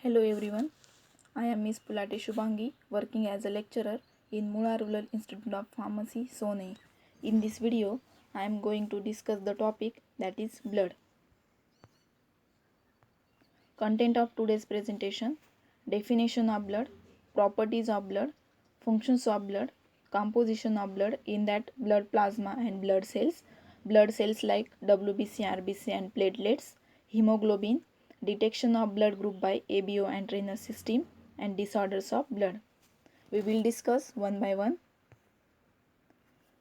Hello everyone, I am Miss Pulate Shubhangi working as a lecturer in Mula Rural Institute of Pharmacy, Sone. In this video, I am going to discuss the topic that is blood. Content of today's presentation: definition of blood, properties of blood, functions of blood, composition of blood in that blood plasma and blood cells like WBC, RBC and platelets, hemoglobin, detection of blood group by ABO and Renal system, and disorders of blood. We will discuss one by one.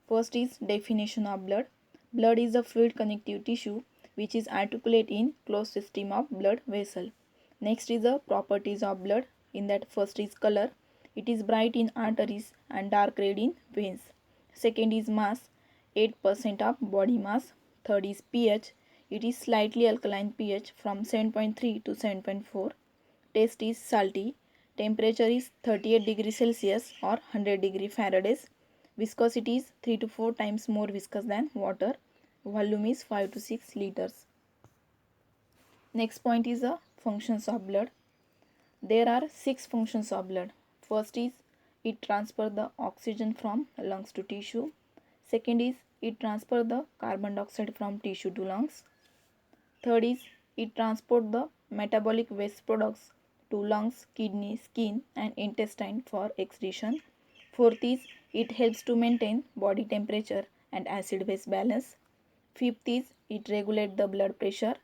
First is definition of blood. Blood is a fluid connective tissue which is articulate in closed system of blood vessel. Next is the properties of blood. In that, first is color. It is bright in arteries and dark red in veins. Second is mass, 8% of body mass. Third is pH. It is slightly alkaline pH from 7.3 to 7.4. Taste is salty. Temperature is 38 degrees Celsius or 100 degree Fahrenheit. Viscosity is 3 to 4 times more viscous than water. Volume is 5 to 6 liters. Next point is the functions of blood. There are 6 functions of blood. First is it transfers the oxygen from lungs to tissue. Second is it transfers the carbon dioxide from tissue to lungs. Third is it transports the metabolic waste products to lungs, kidney, skin and intestine for excretion. Fourth is it helps to maintain body temperature and acid base balance. Fifth is it regulates the blood pressure.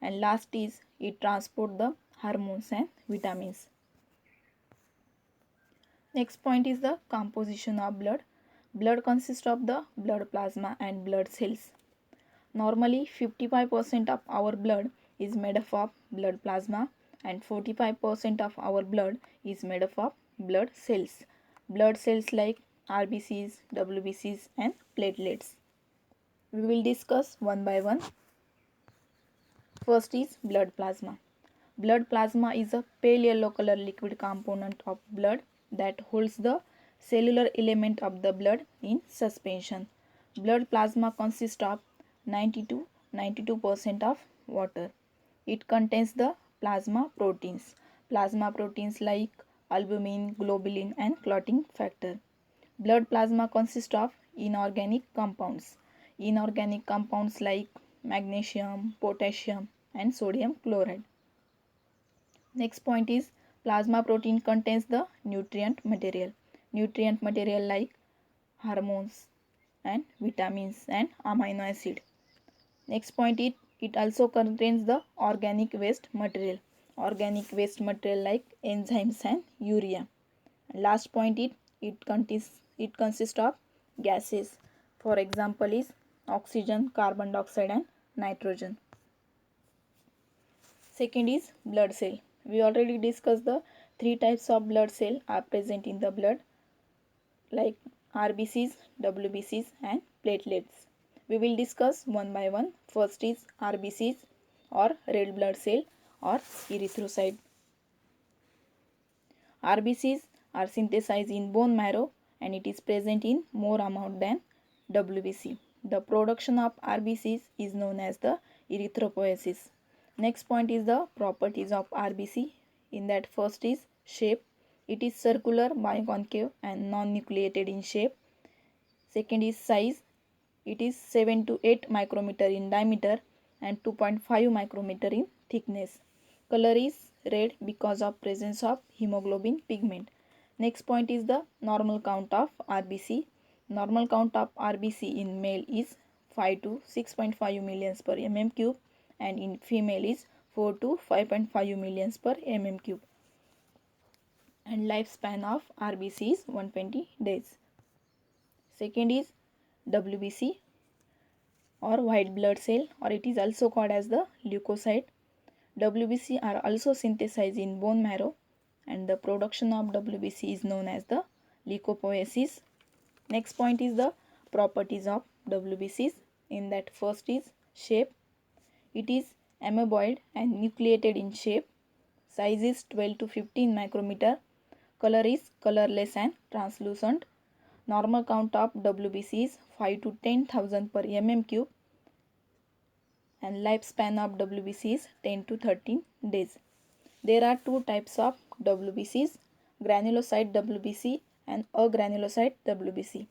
And last is it transports the hormones and vitamins. Next point is the composition of blood. Blood consists of the blood plasma and blood cells. Normally 55% of our blood is made up of blood plasma and 45% of our blood is made up of blood cells. Blood cells like RBCs, WBCs and platelets. We will discuss one by one. First is blood plasma. Blood plasma is a pale yellow color liquid component of blood that holds the cellular element of the blood in suspension. Blood plasma consists of 90 to 92% of water. It contains the plasma proteins. Plasma proteins like albumin, globulin and clotting factor. Blood plasma consists of inorganic compounds. Inorganic compounds like magnesium, potassium and sodium chloride. Next point is plasma protein contains the nutrient material. Nutrient material like hormones and vitamins and amino acid. Next point is it also contains the organic waste material. Organic waste material like enzymes and urea. And last point is it consists of gases. For example is oxygen, carbon dioxide and nitrogen. Second is blood cell. We already discussed the 3 types of blood cell are present in the blood like RBCs, WBCs and platelets. We will discuss one by one. First is RBCs or red blood cell or erythrocyte. RBCs are synthesized in bone marrow and it is present in more amount than WBC. The production of RBCs is known as the erythropoiesis. Next point is the properties of RBC. In that, first is shape. It is circular, biconcave and non-nucleated in shape. Second is size. It is 7 to 8 micrometer in diameter and 2.5 micrometer in thickness. Color is red because of presence of hemoglobin pigment. Next point is the normal count of RBC. Normal count of RBC in male is 5 to 6.5 millions per mm cube and in female is 4 to 5.5 millions per mm cube. And lifespan of RBC is 120 days. Second is WBC or white blood cell, or it is also called as the leukocyte. WBC are also synthesized in bone marrow and the production of WBC is known as the leukopoiesis. Next point is the properties of WBCs. In that, first is shape. It is amoeboid and nucleated in shape. Size is 12 to 15 micrometer. Color is colorless and translucent. Normal count of WBC is 5 to 10,000 per mm cube and lifespan of WBC is 10 to 13 days. There are two types of WBCs, granulocyte WBC and agranulocyte WBC.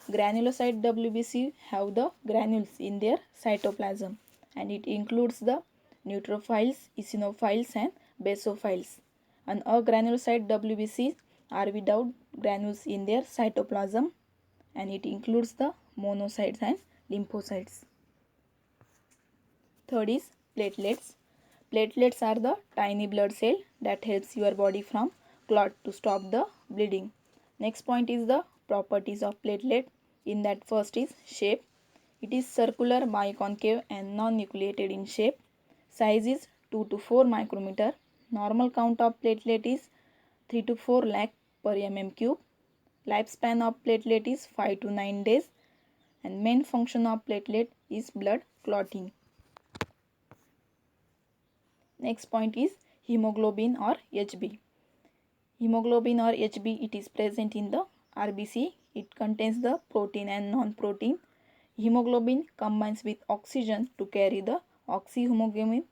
Granulocyte WBC have the granules in their cytoplasm, and it includes the neutrophils, eosinophils and basophils. And agranulocyte WBCs are without granules in their cytoplasm, and it includes the monocytes and lymphocytes. Third is platelets. Platelets are the tiny blood cell that helps your body from clot to stop the bleeding. Next point is the properties of platelet. In that, first is shape. It is circular, biconcave and non-nucleated in shape. Size is 2 to 4 micrometer. Normal count of platelet is 3 to 4 lakh per mm cube. Lifespan of platelet is 5 to 9 days, and main function of platelet is blood clotting. Next point is hemoglobin or HB. Hemoglobin or HB, it is present in the RBC. It contains the protein and non-protein. Hemoglobin combines with oxygen to carry the oxyhemoglobin,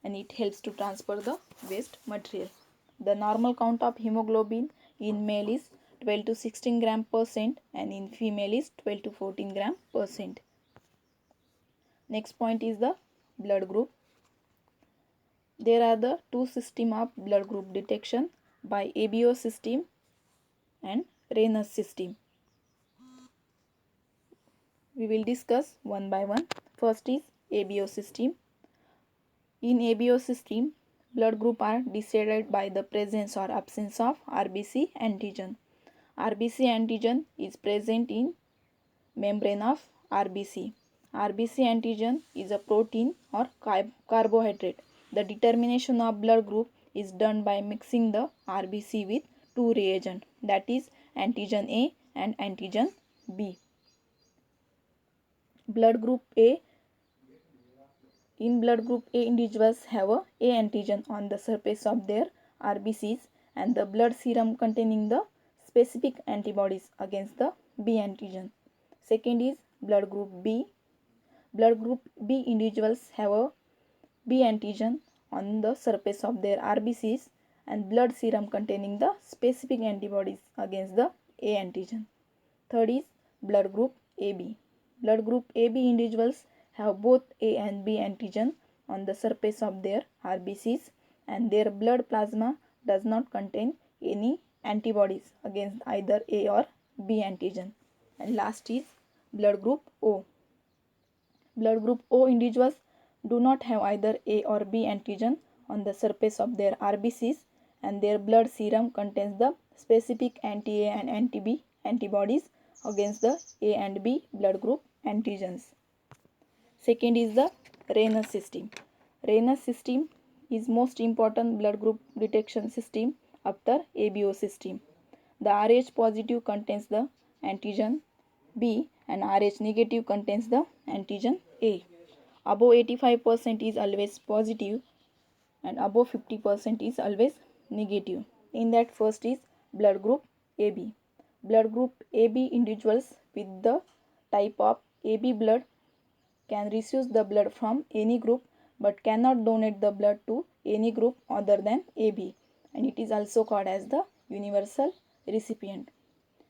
and it helps to transfer the waste material. The normal count of hemoglobin in male is 12 to 16 gram percent and in female is 12 to 14 gram percent. Next point is the blood group. There are the two systems of blood group detection, by ABO system and Raynaud system. We will discuss one by one. First is ABO system. In ABO system, blood group are decided by the presence or absence of RBC antigen. RBC antigen is present in membrane of RBC. RBC antigen is a protein or carbohydrate. The determination of blood group is done by mixing the RBC with two reagents, that is antigen A and antigen B. Blood group A. In blood group A, individuals have a antigen on the surface of their RBCs and the blood serum containing the specific antibodies against the B antigen. Second is blood group B. Blood group B individuals have a B antigen on the surface of their RBCs and blood serum containing the specific antibodies against the A antigen. Third is blood group AB. Blood group AB individuals have both A and B antigen on the surface of their RBCs and their blood plasma does not contain any antibodies against either A or B antigen. And last is blood group O. Blood group O individuals do not have either A or B antigen on the surface of their RBCs and their blood serum contains the specific anti-A and anti-B antibodies against the A and B blood group antigens. Second is the Raynaud system. Raynaud system is most important blood group detection system after ABO system. The Rh positive contains the antigen B and Rh negative contains the antigen A. Above 85% is always positive and above 50% is always negative. In that, first is blood group AB. Blood group AB individuals with the type of AB blood can receive the blood from any group but cannot donate the blood to any group other than AB, and it is also called as the universal recipient.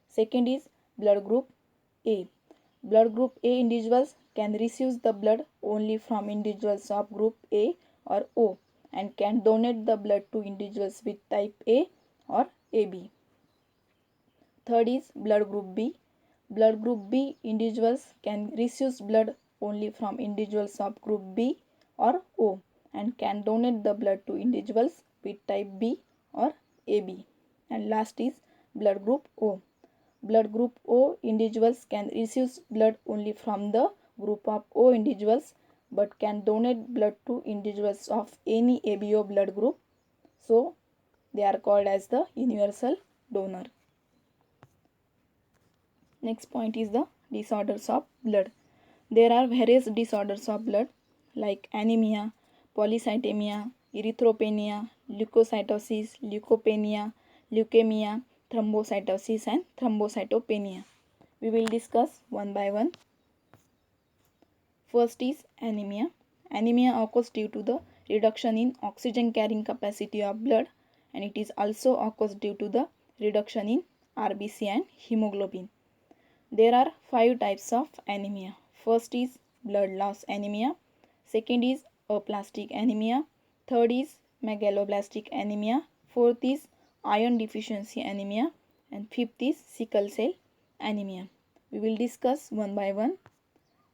Second is blood group A. Blood group A individuals can receive the blood only from individuals of group A or O and can donate the blood to individuals with type A or AB. Third is blood group B. Blood group B individuals can receive blood only from individuals of group B or O and can donate the blood to individuals with type B or AB. And last is blood group O. Blood group O individuals can receive blood only from the group of O individuals but can donate blood to individuals of any ABO blood group. So they are called as the universal donor. Next point is the disorders of blood. There are various disorders of blood like anemia, polycythemia, erythropenia, leukocytosis, leukopenia, leukemia, thrombocytosis and thrombocytopenia. We will discuss one by one. First is anemia. Anemia occurs due to the reduction in oxygen carrying capacity of blood, and it is also occurs due to the reduction in RBC and hemoglobin. There are 5 types of anemia. First is blood loss anemia, second is aplastic anemia, third is megaloblastic anemia, fourth is iron deficiency anemia, and fifth is sickle cell anemia. We will discuss one by one.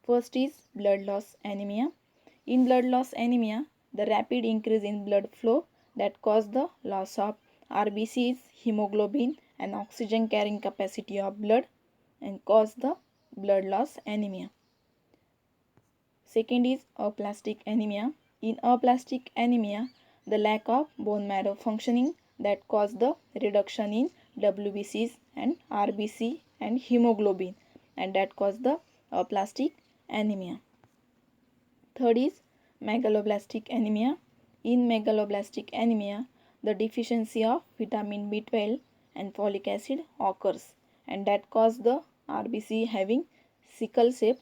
First is blood loss anemia. In blood loss anemia, the rapid increase in blood flow that cause the loss of RBCs, hemoglobin and oxygen carrying capacity of blood and cause the blood loss anemia. Second is aplastic anemia. In aplastic anemia, the lack of bone marrow functioning that cause the reduction in WBCs and RBC and hemoglobin, and that cause the aplastic anemia. Third is megaloblastic anemia. In megaloblastic anemia, the deficiency of vitamin B12 and folic acid occurs, and that cause the RBC having sickle shape,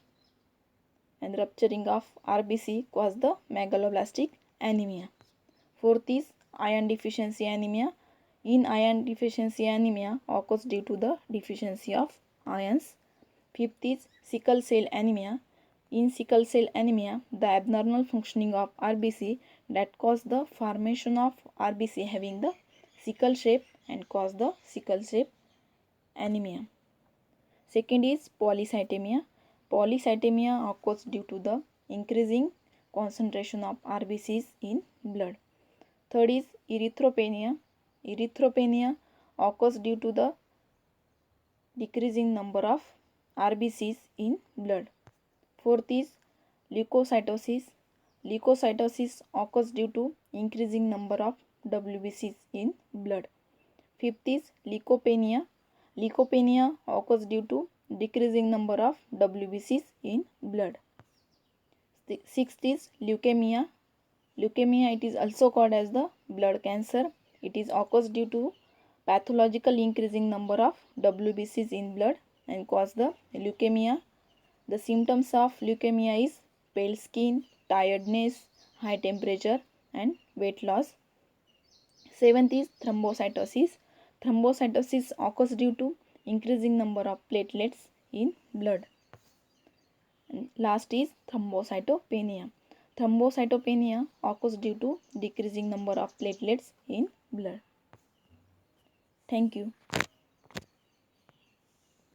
and rupturing of RBC cause the megaloblastic anemia. Fourth is iron deficiency anemia. In iron deficiency anemia occurs due to the deficiency of ions. Fifth is sickle cell anemia. In sickle cell anemia, the abnormal functioning of RBC that cause the formation of RBC having the sickle shape and cause the sickle shape anemia. Second is polycythemia. Polycythemia occurs due to the increasing concentration of RBCs in blood. Third is erythropenia. Erythropenia occurs due to the decreasing number of RBCs in blood. Fourth is leukocytosis. Leukocytosis occurs due to increasing number of WBCs in blood. Fifth is leukopenia. Leukopenia occurs due to decreasing number of WBCs in blood. Sixth is leukemia. Leukemia, it is also called as the blood cancer. It is occurs due to pathological increasing number of WBCs in blood and cause the leukemia. The symptoms of leukemia is pale skin, tiredness, high temperature and weight loss. Seventh is thrombocytosis. Thrombocytosis occurs due to increasing number of platelets in blood. And last is thrombocytopenia. Thrombocytopenia occurs due to decreasing number of platelets in blood. Thank you.